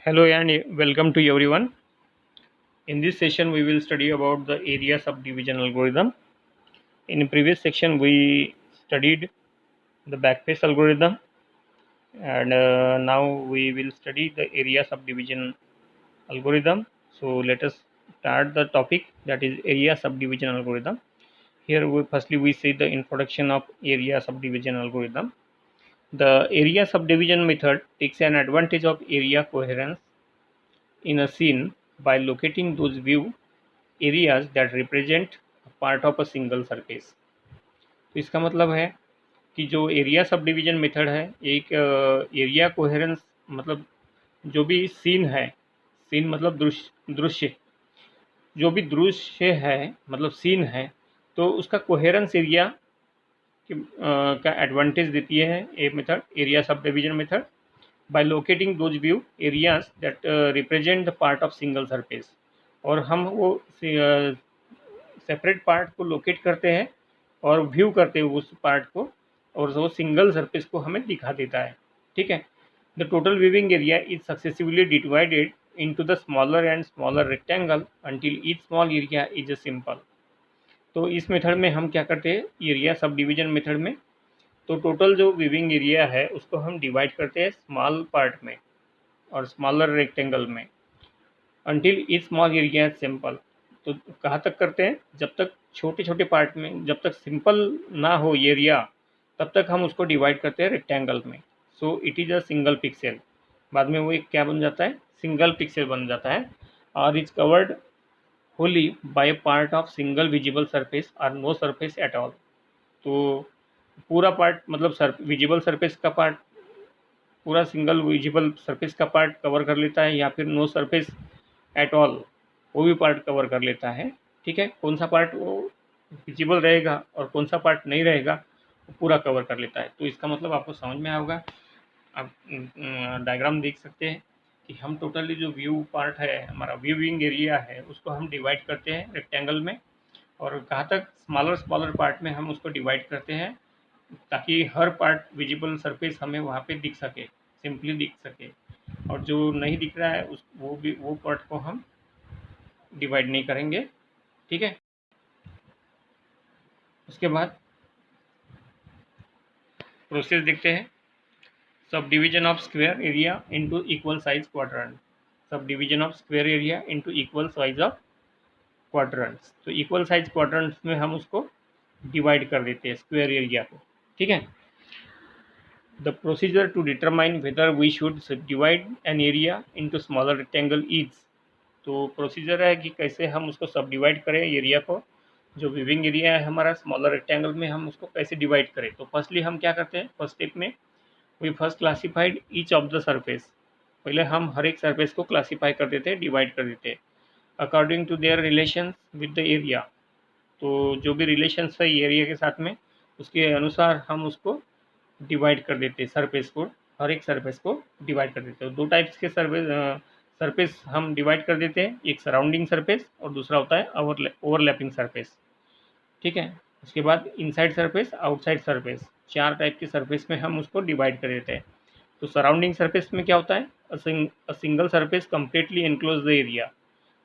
Hello and welcome to everyone. In this session, we will study about the area subdivision algorithm. In the previous section, we studied the backface algorithm, and now we will study the area subdivision algorithm. So let us start the topic, that is area subdivision algorithm. Here, firstly we see the introduction of area subdivision algorithm. The area subdivision method takes an advantage of area coherence in a scene by locating those view areas that represent part of a single surface. तो इसका मतलब है कि जो area sub division method है, एक area coherence मतलब जो भी सीन है, सीन मतलब दृश्य दृश्य जो भी दृश्य है मतलब सीन है, तो उसका कोहेरेंस एरिया का एडवांटेज देती है ये method, area sub division method, by locating those few areas that represent the part of single surface. और हम वो सेपरेट पार्ट को लोकेट करते हैं और व्यू करते हैं उस पार्ट को, और वो सिंगल सरफेस को हमें दिखा देता है। ठीक है। The total viewing area is successively divided into the smaller and smaller rectangle until each small area is a simple। तो इस मेथड में हम क्या करते हैं, एरिया सब डिवीजन मेथड में, तो टोटल जो विविंग एरिया है उसको हम डिवाइड करते हैं स्मॉल पार्ट में और स्मॉलर रेक्टेंगल में, until etch small area simple. तो कहाँ तक करते हैं, जब तक छोटे छोटे पार्ट में, जब तक सिंपल ना हो एरिया, तब तक हम उसको डिवाइड करते हैं रेक्टेंगल में। So it is a single pixel. बाद में वो एक क्या बन जाता है, सिंगल पिक्सल बन जाता है। और is covered Holi by part of single visible surface और नो सरफेस एट ऑल। तो पूरा पार्ट मतलब विजिबल सरफेस का पार्ट, पूरा सिंगल विजिबल सरफेस का पार्ट कवर कर लेता है, या फिर नो सरफेस एट ऑल वो भी पार्ट कवर कर लेता है। ठीक है, कौन सा पार्ट वो विजिबल रहेगा और कौन सा पार्ट नहीं रहेगा वो पूरा कवर कर लेता है। तो इसका मतलब आपको समझ में आएगा। आप डायग्राम देख सकते हैं कि हम टोटली जो व्यू पार्ट है, हमारा व्यूइंग एरिया है, उसको हम डिवाइड करते हैं रेक्टेंगल में, और कहाँ तक स्मॉलर स्मॉलर पार्ट में हम उसको डिवाइड करते हैं, ताकि हर पार्ट विजिबल सरफेस हमें वहाँ पे दिख सके, सिंपली दिख सके। और जो नहीं दिख रहा है उस वो भी वो पार्ट को हम डिवाइड नहीं करेंगे। ठीक है। उसके बाद प्रोसेस देखते हैं। Sub division of square area into equal size quadrant. Sub division of square area into equal size of quadrants. तो इक्वल साइज क्वाड्रेंट्स में हम उसको डिवाइड कर देते हैं स्क्वायर एरिया को। ठीक है। The procedure to determine whether we should divide an area into smaller rectangle is. तो प्रोसीजर है कि कैसे हम उसको सब डिवाइड करें एरिया को, जो विविंग एरिया है हमारा स्मॉलर रेक्टेंगल में, हम उसको कैसे डिवाइड करें। तो फर्स्टली हम क्या करते हैं, फर्स्ट स्टेप में we first classified each of the surface. पहले हम हर एक सरफेस को क्लासीफाई कर देते हैं, डिवाइड कर देते हैं according to their relation with the area. तो जो भी रिलेशंस है एरिया के साथ में, उसके अनुसार हम उसको डिवाइड कर देते हैं सरफेस को, हर एक सरफेस को डिवाइड कर देते हैं। दो टाइप्स के सरफेस हम डिवाइड कर देते हैं, एक सराउंडिंग सरफेस और दूसरा होता है ओवरलैपिंग सरफेस। ठीक है। उसके बाद इनसाइड सरफेस, आउटसाइड सरफेस, चार टाइप के सरफेस में हम उसको डिवाइड कर देते हैं। तो सराउंडिंग सरफेस में क्या होता है, a single surface completely enclose the area.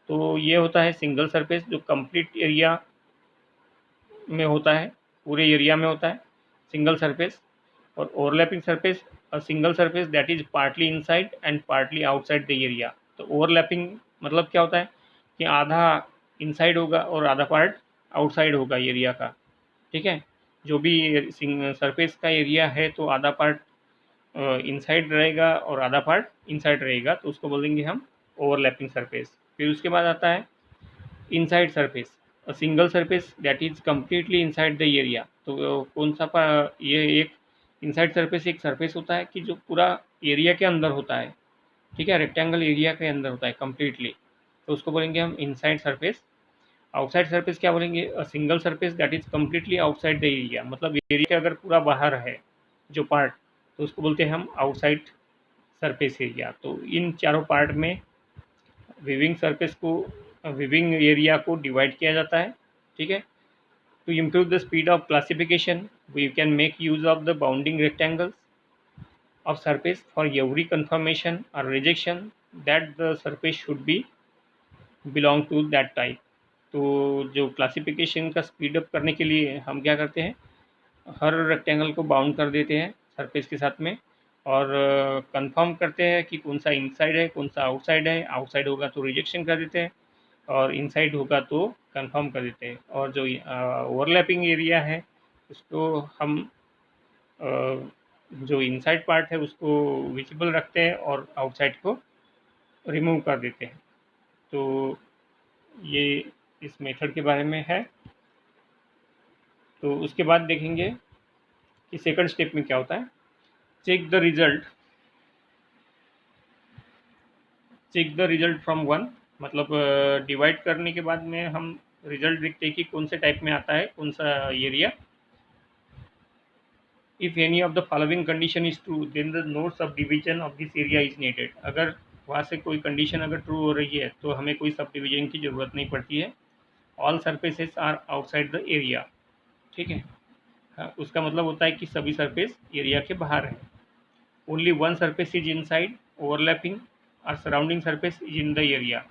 तो ये होता है सिंगल सरफेस जो कंप्लीट एरिया में होता है, पूरे एरिया में होता है सिंगल सरफेस। और overlapping surface, a single surface that is partly inside and partly outside the area. तो ओवरलैपिंग मतलब क्या होता है कि आधा इनसाइड होगा और आधा पार्ट आउटसाइड होगा एरिया का। ठीक है। जो भी सरफेस का एरिया है तो आधा पार्ट इनसाइड रहेगा और आधा पार्ट इनसाइड रहेगा, तो उसको बोलेंगे हम ओवरलैपिंग सरफेस। फिर उसके बाद आता है inside surface, a single surface that is completely inside the area. तो कौन सा ये एक इनसाइड सरफेस एक सरफेस होता है कि जो पूरा एरिया के अंदर होता है। ठीक है, रेक्टेंगल एरिया के अंदर होता है कम्प्लीटली, तो उसको बोलेंगे हम इनसाइड सरफेस। आउटसाइड सरफेस क्या बोलेंगे, a single surface that is completely outside the area, मतलब एरिया के अगर पूरा बाहर है जो पार्ट, तो उसको बोलते हैं हम आउटसाइड सरफेस एरिया। तो इन चारों पार्ट में विविंग सरफेस को, विविंग एरिया को डिवाइड किया जाता है। ठीक है। To improve the speed of classification we can make use of the bounding rectangles of surface for every confirmation or rejection that the surface should be belong to that type. तो जो classification का speed up करने के लिए हम क्या करते हैं, हर रेक्टेंगल को बाउंड कर देते हैं सरफेस के साथ में, और कंफर्म करते हैं कि कौन सा इनसाइड है कौन सा आउटसाइड है। आउटसाइड होगा तो रिजेक्शन कर देते हैं, और इनसाइड होगा तो कंफर्म कर देते हैं। और जो ओवरलैपिंग एरिया है उसको हम जो इनसाइड पार्ट है उसको विजिबल रखते हैं और आउटसाइड को रिमूव कर देते हैं। तो ये इस मेथड के बारे में है। तो उसके बाद देखेंगे कि सेकंड स्टेप में क्या होता है। Check the result, check the result from one, मतलब डिवाइड करने के बाद में हम रिजल्ट देखते हैं कि कौन से टाइप में आता है कौन सा area. If any of the following condition is true then the no subdivision of this area is needed. अगर वहाँ से कोई कंडीशन अगर ट्रू हो रही है तो हमें कोई सब डिवीजन की ज़रूरत नहीं पड़ती है। All surfaces are outside the area, ठीक है। हाँ, उसका मतलब होता है कि सभी सरफेस एरिया के बाहर है। Only one surface is inside overlapping और surrounding surface is in the area.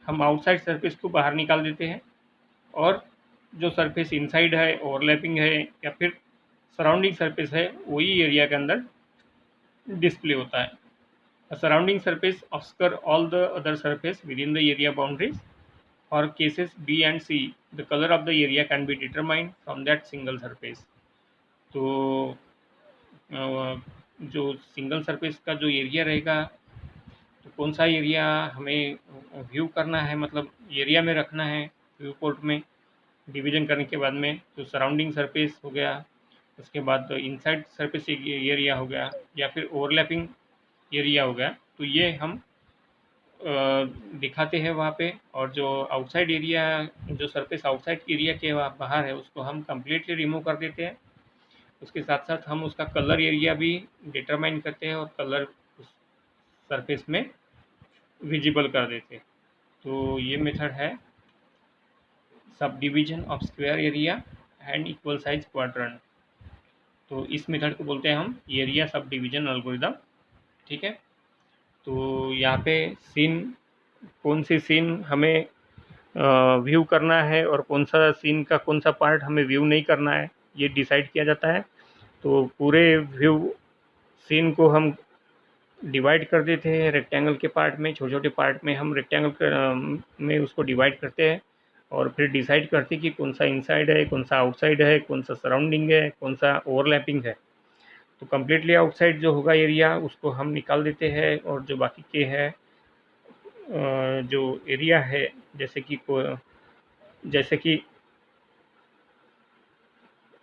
हम आउटसाइड सरफेस को बाहर निकाल देते हैं, और जो सरफेस इनसाइड है ओवरलैपिंग है या फिर सराउंडिंग सरफेस है वही एरिया के अंदर डिस्प्ले होता है। A surrounding surface obscure all the other surface within the area boundaries. For cases B and C, the color of the area can be determined from that single surface. तो जो single surface का जो area रहेगा, तो कौन सा area हमें view करना है, मतलब एरिया में रखना है व्यू पोर्ट में डिवीजन करने के बाद में। तो सराउंडिंग सरफेस हो गया, उसके बाद इनसाइड सरफेस एरिया हो गया, या फिर ओवरलैपिंग एरिया हो गया। तो ये हम दिखाते हैं वहाँ पे। और जो आउटसाइड एरिया, जो सरफेस आउटसाइड एरिया के बाहर है उसको हम कम्प्लीटली रिमूव कर देते हैं। उसके साथ साथ हम उसका कलर एरिया भी डिटरमाइन करते हैं और कलर उस सरफेस में विजिबल कर देते हैं। तो ये मेथड है sub division of square area and equal size quadrant. तो इस मेथड को बोलते हैं हम एरिया सब डिवीजन एल्गोरिदम, ठीक है। तो यहाँ पे सीन, कौन सी सीन हमें व्यू करना है और कौन सा सीन का कौन सा पार्ट हमें व्यू नहीं करना है, ये डिसाइड किया जाता है। तो पूरे व्यू सीन को हम डिवाइड कर देते हैं रेक्टेंगल के पार्ट में, छोटे छोटे पार्ट में हम रेक्टेंगल में उसको डिवाइड करते हैं, और फिर डिसाइड करते हैं कि कौन सा इनसाइड है कौन सा आउटसाइड है कौन सा सराउंडिंग है कौन सा ओवरलैपिंग है। तो कम्प्लीटली आउटसाइड जो होगा एरिया उसको हम निकाल देते हैं, और जो बाकी के है जो एरिया है, जैसे कि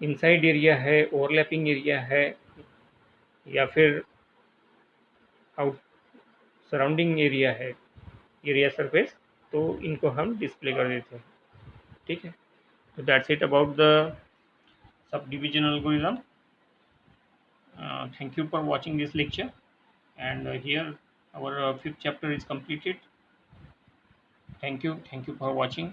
इनसाइड एरिया है ओवरलैपिंग एरिया है या फिर आउट सराउंडिंग एरिया है एरिया सरफेस, तो इनको हम डिस्प्ले कर देते हैं, ठीक है। तो that's it about the sub division algorithm. Thank you for watching this lecture, and here our fifth chapter is completed. Thank you for watching.